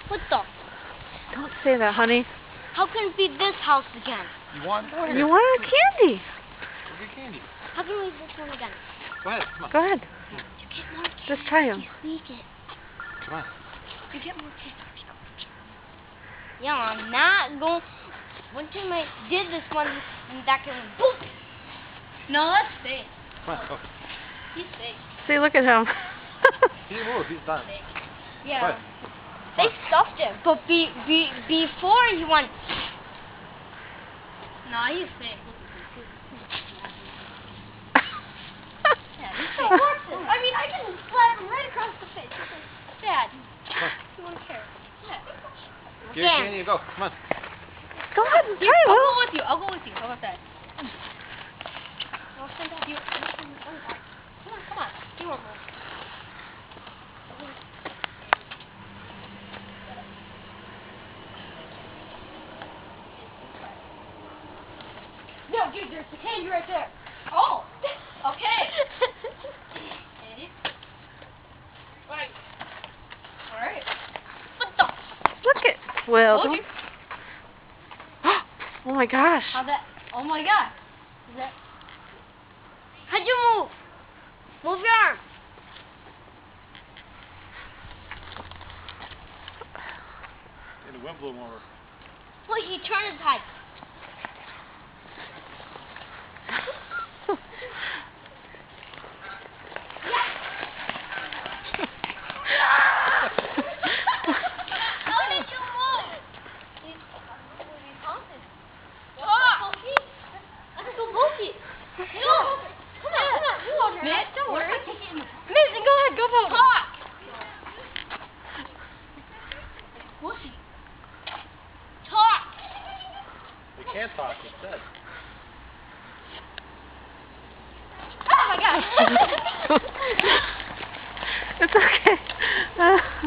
What the? Don't say that, honey. How can it be this house again? You want? You want a candy. Go get candy. How can we this one again? Go ahead. Come on. Go ahead. You get more candy. Just try them. You sneak it. Come on. You get more candy. Yeah, I'm not going. One time I did this one, and that can boom. No, that's fake. Come on. Go. He's fake. See, look at him. He didn't move. He's done. Yeah. Go ahead. They stuffed him, but before he went. No, he's fake. Yeah, he's fake. I mean, I can slap him right across the face. Dad, you want to care? Yeah. Give your candy and go. Come on. Go ahead and try I'll it. go with you. I'll go with you. How about that? I'll send out you. Come on, come on. You want more? No, dude, there's the candy right there. Oh, okay. Right. All right. What the? Look at Will. Told you. Oh my gosh. How that? Oh my God. Is that? How'd you move? Move your arm. And the wind blew him over. Look, he turned his head. How did you move? He's haunted. Let's go boogie. No. Come on. You hold her. Mitt, don't worry. Mitt, go ahead. Go vote. Talk. Wussy. Talk. We can't talk. It's dead. Oh my God. It's okay.